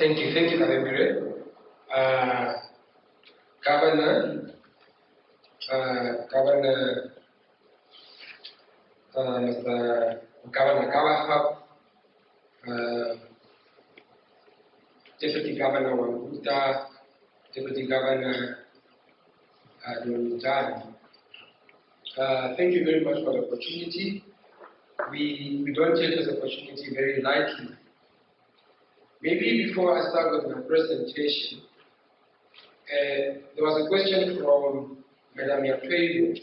Thank you, Kalembire. Governor, Mr. Governor Kawahab, Deputy Governor Wambuta, Deputy Governor Donitani. Thank you very much for the opportunity. We don't take this opportunity very lightly. Maybe before I start with my presentation, there was a question from Madam Yapweyo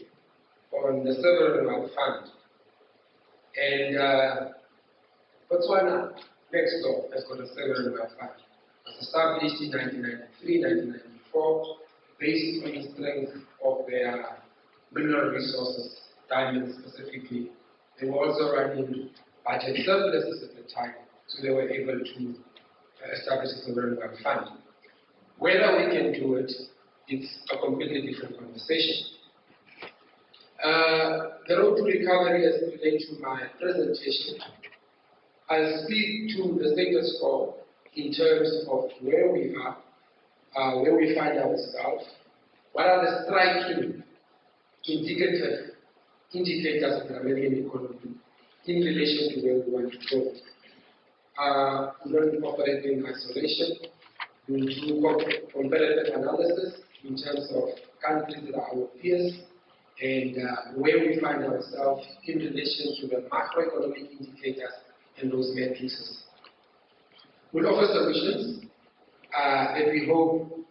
on the Sovereign Fund. And Botswana, next door, has got a Sovereign Fund. It was established in 1993, 1994, based on the strength of their mineral resources, diamonds specifically. They were also running budget surpluses at the time, so they were able to establish a sovereign wealth fund. Whether we can do it, it's a completely different conversation. The road to recovery as it relates to my presentation, I'll speak to the status quo in terms of where we are, where we find ourselves, what are the striking indicators of the Namibian economy in relation to where we want to go. We don't operate in isolation. We do comparative analysis in terms of countries that are our peers and where we find ourselves in relation to the macroeconomic indicators and those matrices. We'll offer solutions that we hope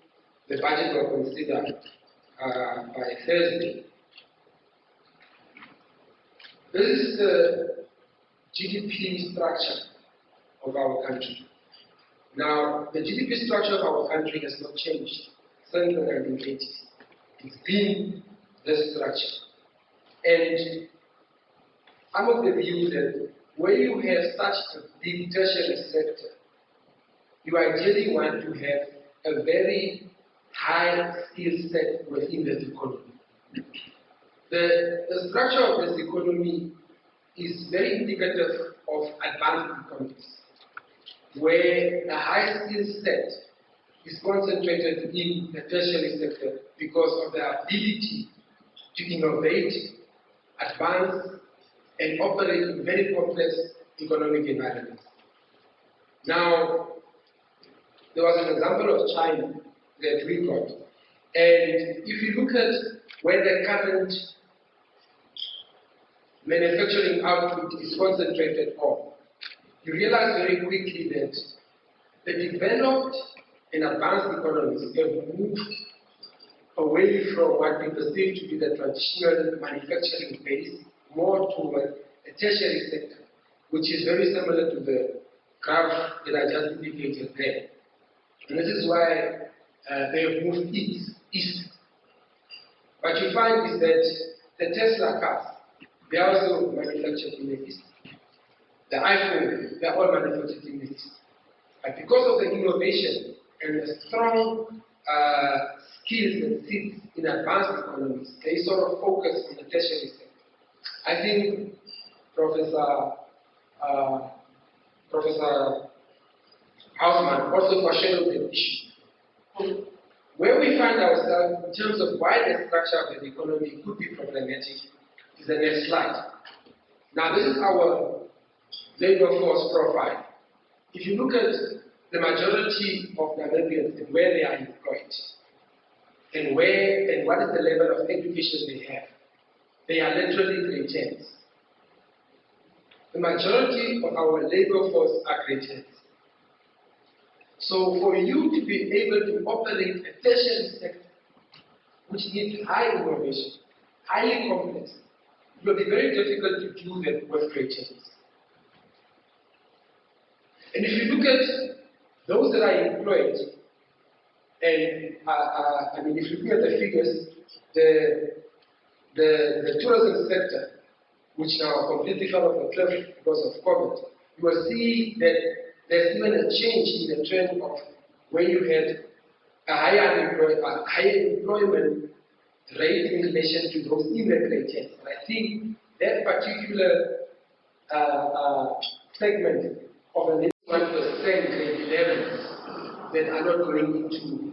the budget will consider by Thursday. This is the GDP structure of our country. Now, the GDP structure of our country has not changed since the 1980s. It's been this structure. And I'm of the view that when you have such a big tertiary sector, you ideally want to have a very high skill set within this economy. The structure of this economy is very indicative of advanced economies, where the high skill set is concentrated in the tertiary sector because of the ability to innovate, advance, and operate in very complex economic environments. Now, there was an example of China that we got. And if you look at where the current manufacturing output is concentrated on, you realize very quickly that the developed and advanced economies have moved away from what we perceive to be the traditional manufacturing base, more towards a tertiary sector, which is very similar to the graph that I just indicated there. And this is why they have moved east. What you find is that the Tesla cars, they are also manufactured in the east. The iPhone, they are all manufactured in the east. But because of the innovation and the strong skills that sit in advanced economies, they sort of focus on the tertiary sector. I think Professor Hausman also foreshadowed the issue. Where we find ourselves in terms of why the structure of the economy could be problematic is the next slide. Now, this is our labor force profile. If you look at the majority of Namibians and where they are employed, and what is the level of education they have, they are literally grade 10s. The majority of our labor force are grade 10s. So for you to be able to operate a tertiary sector, which needs high innovation, highly complex, it will be very difficult to do that with grade 10s. And if you look at those that are employed, and if you look at the figures, the tourism sector, which now completely fell off the cliff because of COVID, you will see that there's even a change in the trend of when you had a higher employment rate in relation to those in the grade 10s. And I think that particular segment of the 1% grade 11 that are not going into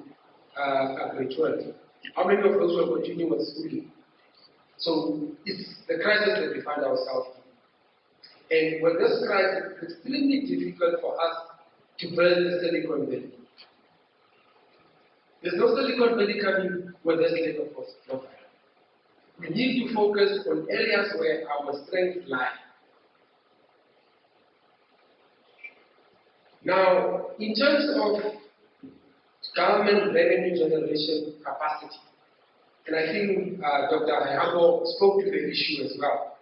grade 12? How many of those will continue with schooling? So it's the crisis that we find ourselves in. And with this crisis, it's extremely difficult for us to build a Silicon Valley. There's no Silicon Valley coming with this labor force profile. We need to focus on areas where our strengths lie. Now, in terms of government revenue generation capacity, and I think Dr. Hayabo spoke to the issue as well,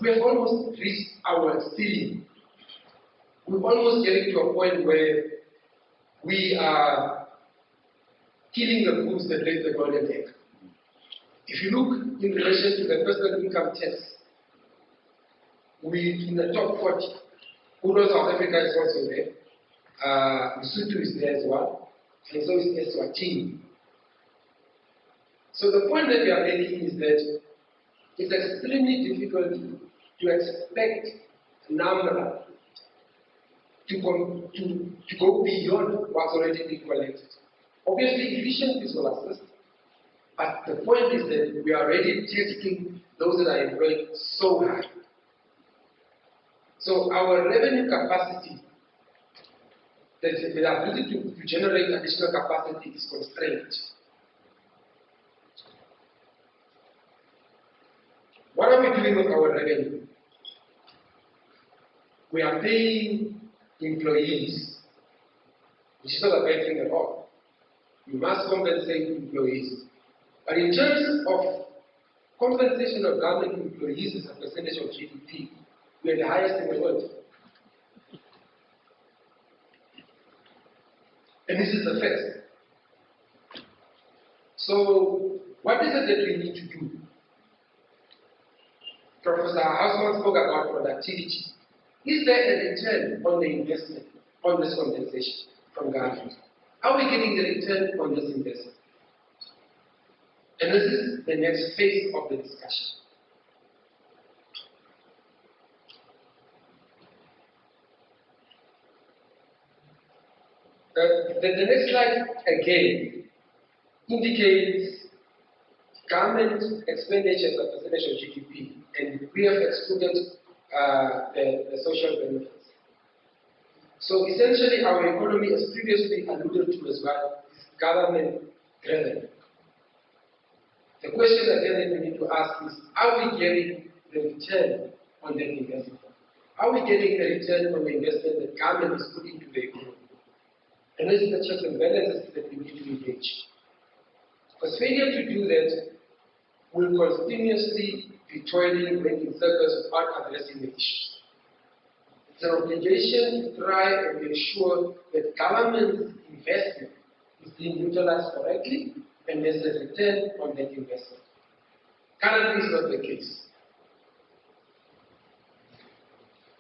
we have almost reached our ceiling. We're almost getting to a point where we are killing the goose that laid the golden egg. If you look in relation to the personal income tax, we're in the top 40. Who South Africa is also there. Lesotho is there as well, and so is Eswatini. So the point that we are making is that it's extremely difficult to expect a number to go beyond what's already been collected. Obviously, efficiencies will assist, but the point is that we are already testing those that are employed so high. So our revenue capacity, the ability to generate additional capacity is constrained. What are we doing with our revenue? We are paying employees, which is not a bad thing at all. We must compensate employees. But in terms of compensation of government employees as a percentage of GDP, we are the highest in the world. And this is a fact. So, what is it that we need to do? Professor Hausman spoke about productivity. Is there a return on the investment on this compensation from government? Are we getting the return on this investment? And this is the next phase of the discussion. The next slide again indicates government expenditure as a percentage of GDP, and we have excluded the social benefits. So essentially, our economy, as previously alluded to as well, is government driven. The question again that we need to ask is, are we getting the return on that investment? Are we getting the return on the investment that government is putting into the economy? And this is the checks and balances that we need to engage. Because failure to do that will continuously be toiling in circles without addressing the issues. It's an obligation to try and ensure that government investment is being utilized correctly and there's a return on that investment. Currently, is not the case.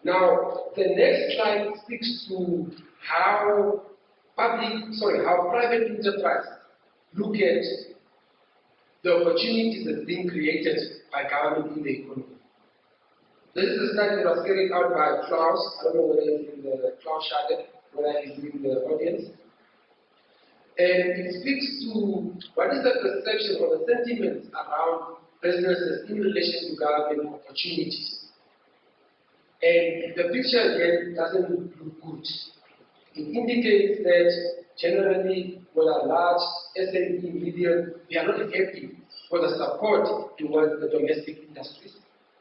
Now, the next slide speaks to how private enterprise look at the opportunities that are being created by government in the economy. This is a slide that was carried out by Klaus. I don't know whether he's in the Klaus Schade, whether he's in the audience. And it speaks to what is the perception or the sentiments around businesses in relation to government opportunities. And the picture again doesn't look good. It indicates that generally, with a large SME medium, they are not happy for the support towards the domestic industries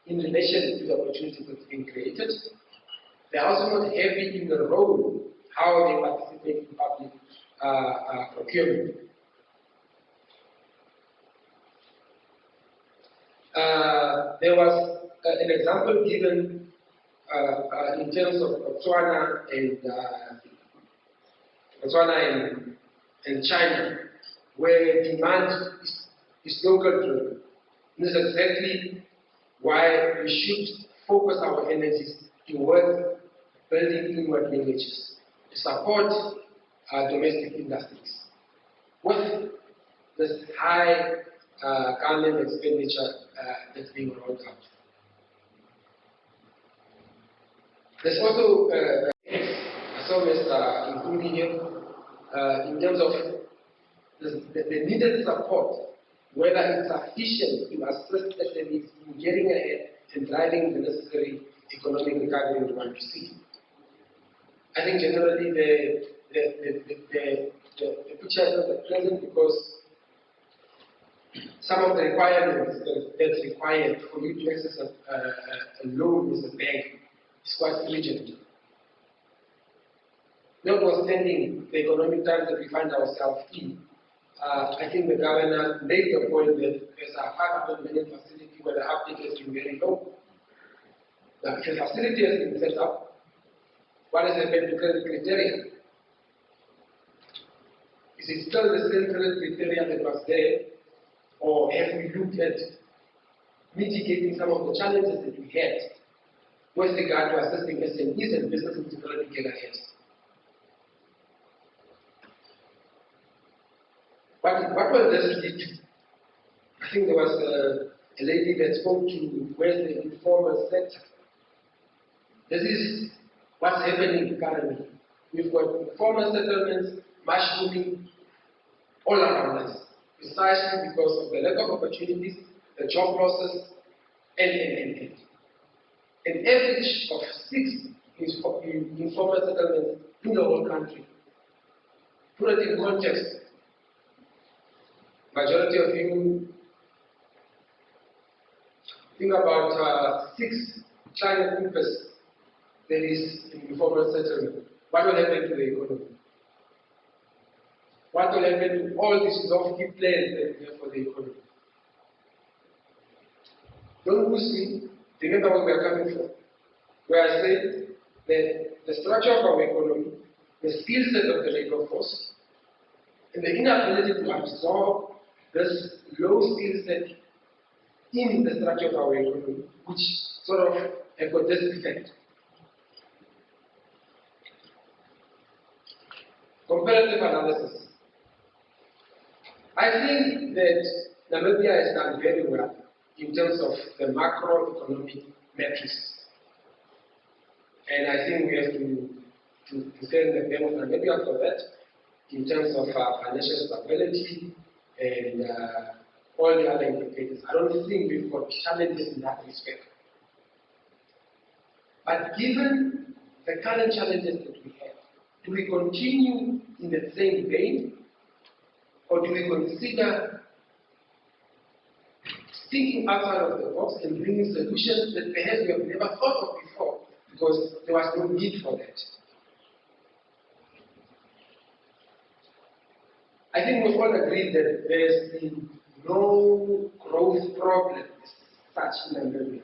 in relation to the opportunities that's being created. They are also not happy in the role, how they participate in public procurement. There was an example given in terms of Botswana and China, where demand is local driven. This is exactly why we should focus our energies towards building inward linkages to support our domestic industries with this high government expenditure that's being rolled out. There's also some as including here, in terms of the needed support, whether it's sufficient to assist SMEs in getting ahead and driving the necessary economic recovery we want to see. I think generally the picture is not present because some of the requirements that's required for you to access a loan as a bank is quite stringent. Notwithstanding the economic times that we find ourselves in, I think the governor made the point that there's a 500 million facility where the uptake has been very low. Now, if a facility has been set up, what has happened to credit criteria? Is it still the same credit criteria that was there, or have we looked at mitigating some of the challenges that we had with regard to assisting SMEs and businesses to really get ahead? What will this lead to? I think there was a lady that spoke to where's the informal sector. This is what's happening currently. We've got informal settlements mushrooming all around us, precisely because of the lack of opportunities, the job losses, and. An average of 6 informal settlements in the whole country. Put it in context. Majority of you think about 6 China Coopers there is in informal settlement. What will happen to the economy? What will happen to all these lofty plans that we have for the economy? Don't lose me. Remember where we are coming from. Where I said that the structure of our economy, the skill set of the labor force, and the inability to absorb this low skill set in the structure of our economy, which sort of have got this effect. Comparative analysis. I think that Namibia has done very well in terms of the macroeconomic metrics. And I think we have to thank the Bank of Namibia for that, in terms of financial stability and all the other indicators. I don't think we've got challenges in that respect. But given the current challenges that we have, do we continue in the same vein, or do we consider thinking outside of the box and bringing solutions that perhaps we have never thought of before, because there was no need for that? I think we've all agreed that there's been no growth problem as such in Namibia.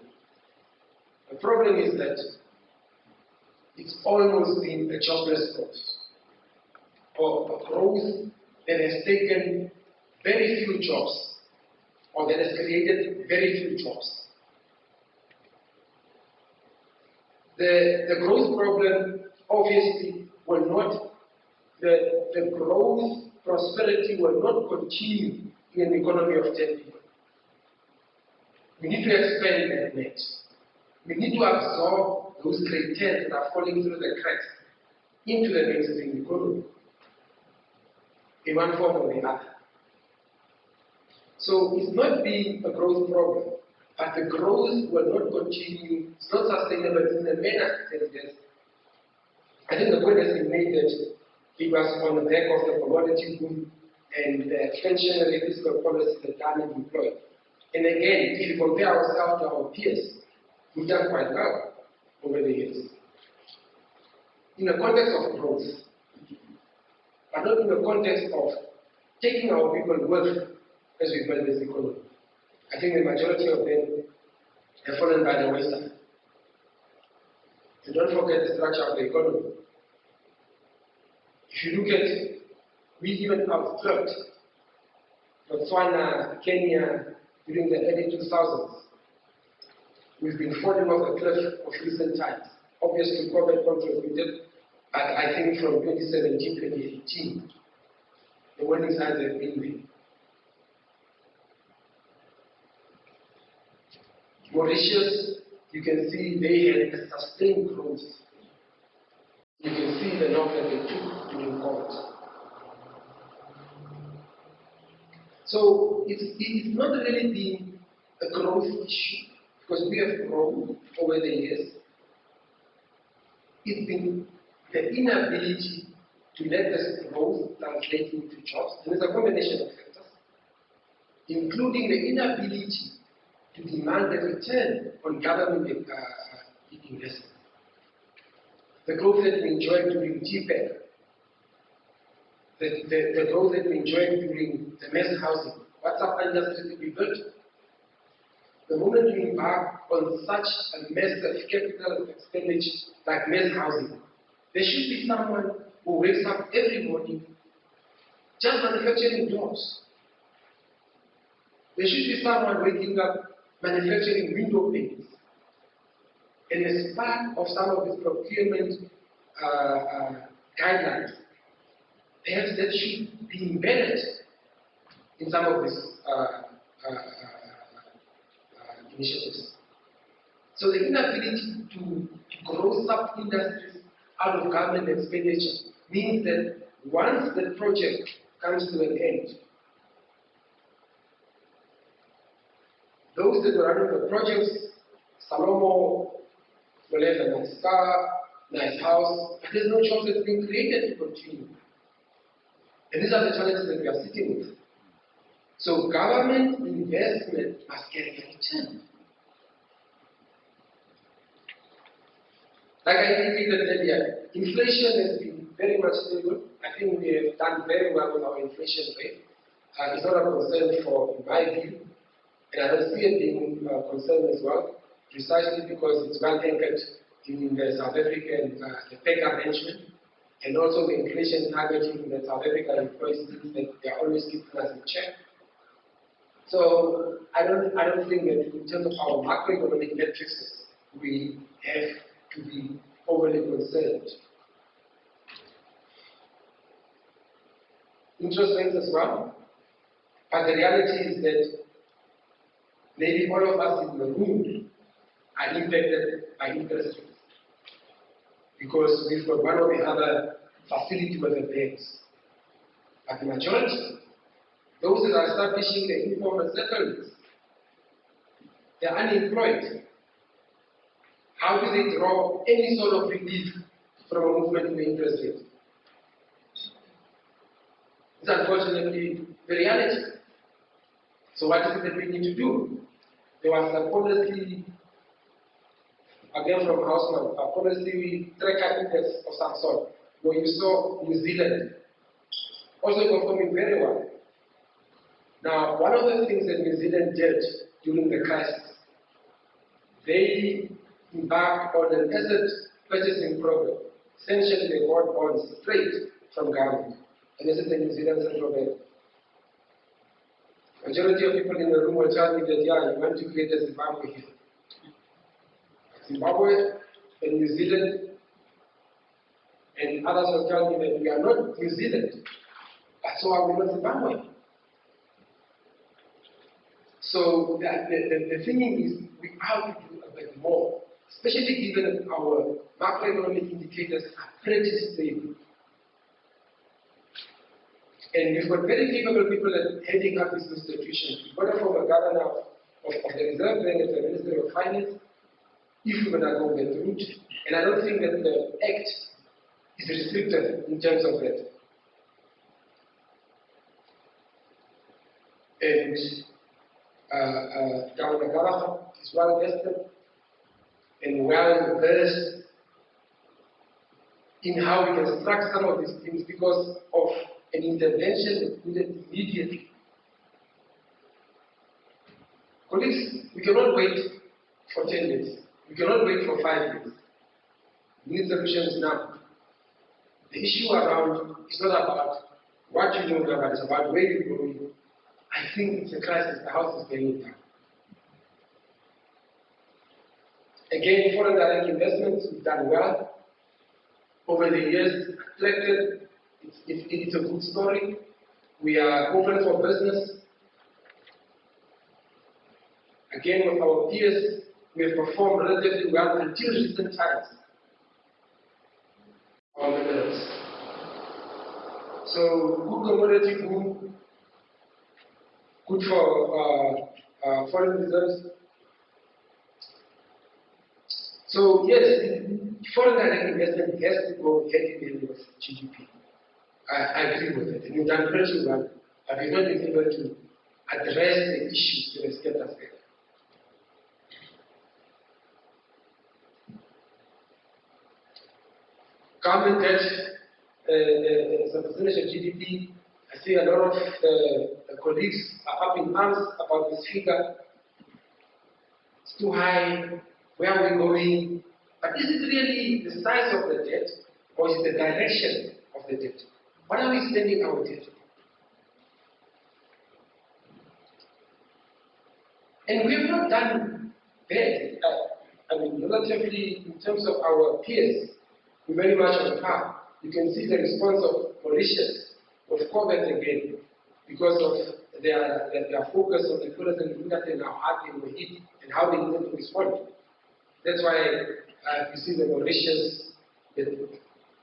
The problem is that it's almost been a jobless growth, or a growth that has taken very few jobs, or that has created very few jobs. The growth problem obviously will not, the growth prosperity will not continue in an economy of 10 people. We need to expand that net. We need to absorb those great 10 that are falling through the cracks into the mainstream economy in one form or the other. So it's not being a growth problem, but the growth will not continue, it's not sustainable in the manner that it is. I think the point has been made that it was on the back of the commodity boom and the expansionary fiscal policy that Ghana deployed. And again, if you compare ourselves to our peers, we've done quite well over the years. In the context of growth, but not in the context of taking our people with as we build this economy. I think the majority of them have fallen by the wayside. And don't forget the structure of the economy. If you look at it, we even outstripped Botswana, Kenya during the early 2000s. We've been falling off the cliff of recent times. Obviously, COVID contributed, but I think from 2017 to 2018, the warning signs have been there. Mauritius, you can see they had a sustained growth. You can see see the knock that they took during COVID. So it's not really been a growth issue, because we have grown over the years. It's been the inability to let this growth translate into jobs. And there's a combination of factors, including the inability to demand the return on government investment. The growth that we enjoyed during TPEC, the growth that we enjoyed during the mass housing, what's up industry to be built? The moment you embark on such a massive capital expenditure like mass housing, there should be someone who wakes up every morning just manufacturing jobs. There should be someone waking up manufacturing window panes. And as part of some of these procurement guidelines, perhaps that should be embedded in some of these initiatives. So the inability to grow sub-industries out of government expenditure means that once the project comes to an end, those that are running the projects, Salomo will have a nice car, nice house, but there's no jobs that's being created to continue. And these are the challenges that we are sitting with. So government investment must get a return. Like I indicated earlier, inflation has been very much stable. I think we have done very well with our inflation rate. It's not a concern in my view, and I don't see it being a concern as well, precisely because it's well anchored in the South African the PEC arrangement, and also the inflation targeting that South Africa employs means that they are always keeping us in check. So I don't think that in terms of our macroeconomic metrics, we have to be overly concerned. Interest rates as well, but the reality is that maybe all of us in the room are impacted by interest rates because we've got one or the other facility with the banks. But the majority, those that are establishing the informal settlements, they're unemployed. How do they draw any sort of relief from a movement in the interest rate? It's unfortunately the reality. So what is it that we need to do? There was a policy, again from Houseman, a policy tracker index of some sort, where you saw New Zealand also performing very well. Now, one of the things that New Zealand did during the crisis, they embarked on an asset purchasing program. Essentially, they bought bonds straight from government. And this is the New Zealand Central Bank. Majority of people in the room will tell me that, yeah, you want to create a Zimbabwe here. Zimbabwe and New Zealand, and others will tell me that we are not New Zealand, but so are we not Zimbabwe. So the thinking is we have to do a bit more, especially given our macroeconomic indicators are pretty stable. And we've got very capable people heading up this institution. We've got a former governor of the Reserve Bank and the Ministry of Finance, if we're going to go that route. And I don't think that the Act is restricted in terms of that. And Governor Gallagher is well vested and well versed in how we can structure some of these things because of an intervention that's needed immediately. Colleagues, we cannot wait for 10 years. We cannot wait for 5 years. We need solutions now. The issue around is not about what you know now, but it's about where you're going. I think it's a crisis. The house is burning down. Again, foreign direct investments, we've done well. Over the years, attracted. It's a good story. We are open for business. Again, with our peers, we have performed relatively well until recent times. Our minerals. So good commodity boom, good for foreign reserves. So yes, foreign direct investment has to go hand in hand with GDP. I agree with it. And you've done pretty well, but we've not been able to address the issues that has kept us there. Government debt as a percentage of GDP, I see a lot of colleagues are up in arms about this figure. It's too high. Where are we going? But is it really the size of the debt, or is it the direction of the debt? What are we spending our debt on? And we have not done bad. I mean, relatively, in terms of our peers, we're very much on par. You can see the response of Mauritius with COVID again, because of their focus on the tourism industry and how hard they were hit and how they needed to respond. That's why you see the Mauritius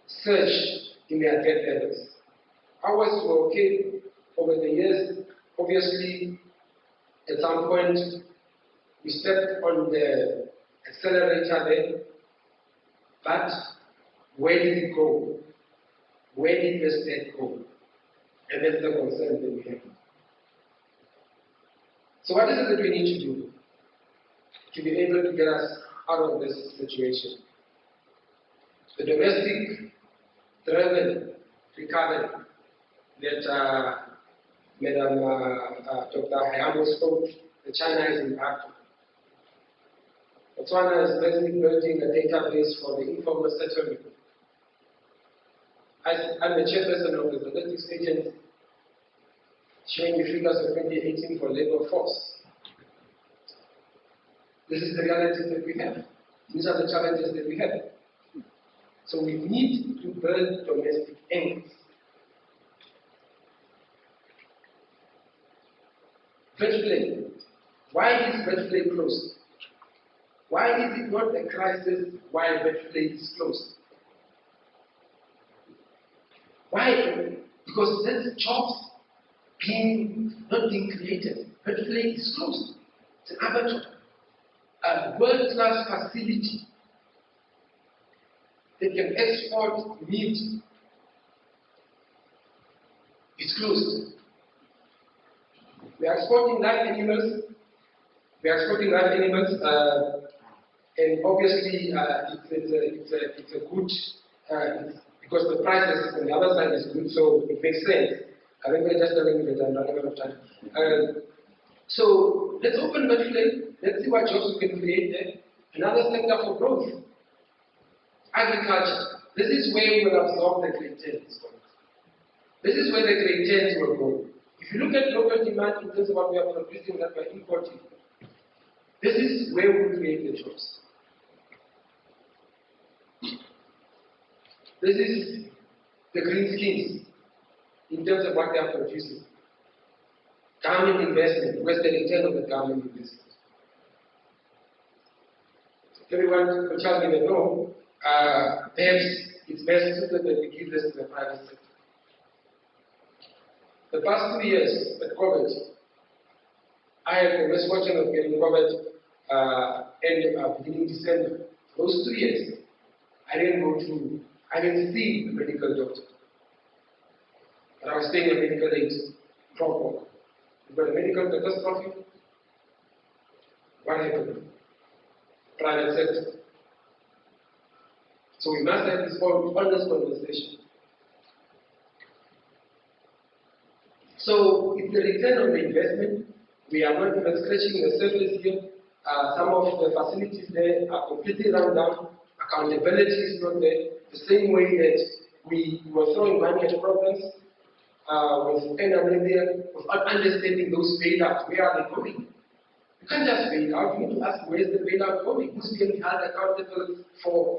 surge in their debt levels. Ours were okay over the years. Obviously, at some point, we stepped on the accelerator there, but where did it go? Where did this debt go? And that's the concern that we have. So what is it that we need to do to be able to get us out of this situation? The domestic driven recovery that Madam Dr. Hayamo spoke, the China is impacting. Botswana is basically building a database for the informal settlement. I'm the chairperson of the statistics agency, showing the figures of 2018 for labor force. This is the reality that we have. These are the challenges that we have. So we need to build domestic anchors. Venezuela. Why is Venezuela closed? Why is it not a crisis while Venezuela is closed? Why? Because there's jobs not being created. Venezuela is closed. It's an abattoir. A world-class facility that can export meat is closed. We are exporting live animals. And obviously it's a good, because the prices on the other side is good, so it makes sense. I think we're just telling you that I'm running out of time. So let's open Venezuela. Let's see what jobs we can create there. Another sector for growth. Agriculture. This is where we will absorb the great tens. This is where the great tens will go. If you look at local demand in terms of what we are producing that we're importing, this is where we create the jobs. This is the green schemes in terms of what they are producing. Government investment, where's the return of the government investment? Everyone will tell me that no, perhaps it's best suited that we give this to the private sector. The past 2 years at COVID, I had the misfortune of getting COVID beginning December. Those 2 years, I didn't see a medical doctor. But I was staying a medical aid proper. But a medical catastrophe, what happened? Private sector. So we must have this honest conversation. So it's the return on the investment. We are not even scratching the surface here. Some of the facilities there are completely run down. Accountability is not there. The same way that we were throwing money at problems with Namibia without understanding those bailouts. Where are they going? You can't just bail out. You need to ask, where's the bailout going? Who's being held accountable for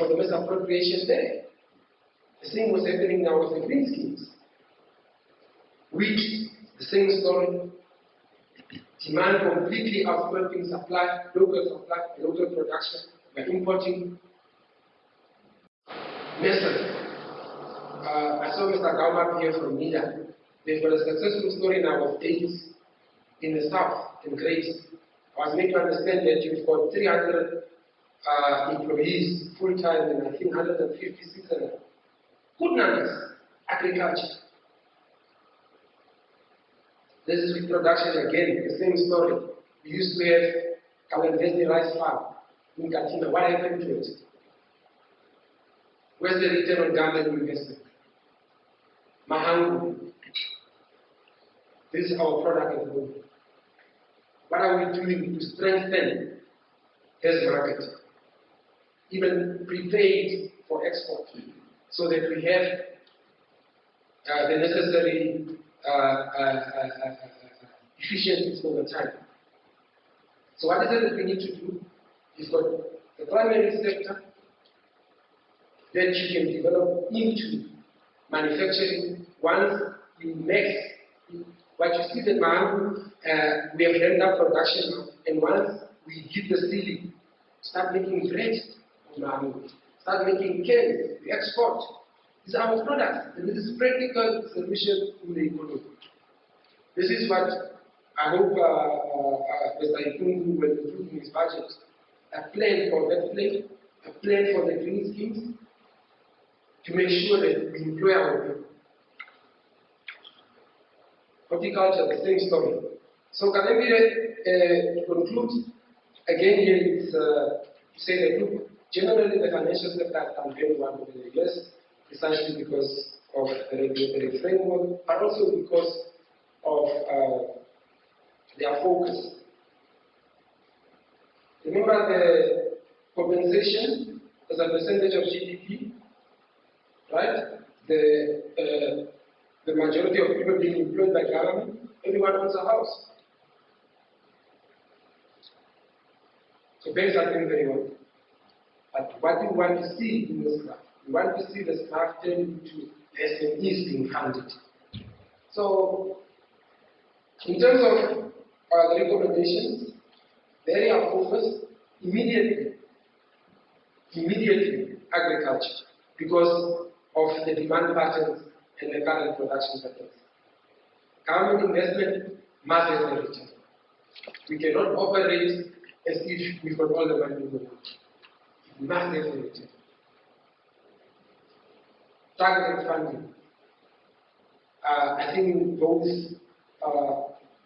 the misappropriation there? The same was happening now with the green schemes. Wheat, the same story. Demand completely outstripping supply, local production. We're importing massive. I saw Mr. Gauma here from Nida. They've got a successful story now of AIDS in the south, in Grace. I was made to understand that you've got 300 employees full-time and I think 150, 600. Good numbers, agriculture. This is with production again, the same story. We used to have Kalendesi rice farm in Katina. What happened to it? Where's the return on government investment? Mahangu. This is our product at home. What are we doing to strengthen this market? Even prepaid for export, so that we have the necessary efficiencies over time. So what is it that we need to do? You've got the primary sector that you can develop into manufacturing. Once you mix what you see that Mahangu, we have ramped up production now, and once we hit the ceiling, start making bread of Mahangu, start making cans, we export. These are our products, and this is practical solution in the economy. This is what I hope Mr. Ikungu will include in his budget. A plan for that plan, a plan for the green schemes, to make sure that we employ our people. Horticulture, the same story. So Kalembire, to conclude, again here is to say that, look, generally the financial sector has done very well over the years, precisely because of the regulatory framework, but also because of their focus. Remember the compensation as a percentage of GDP, right? The majority of people being employed by government, everyone owns a house. So banks are doing very well. But what we want to see in this graph, we want to see this graph turn into SMEs being funded. So, in terms of the recommendations, the area of focus, immediately agriculture, because of the demand patterns and the current production patterns. Government investment must have a return. We cannot operate as if we've got all the money in the world. It must have a return. Targeted funding. I think both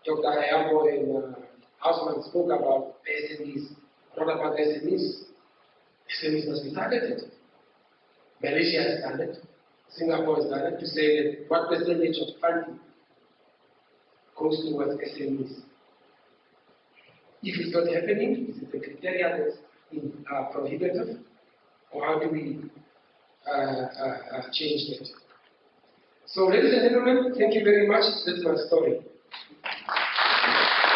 Dr. Ayabo and Hausman spoke about SMEs. What about SMEs? SMEs must be targeted. Malaysia has done it. Singapore has done it, to say that what percentage of funding goes towards SMEs. If it's not happening, is it the criteria that's prohibitive? Or how do we change that? So, ladies and gentlemen, thank you very much. That's my story.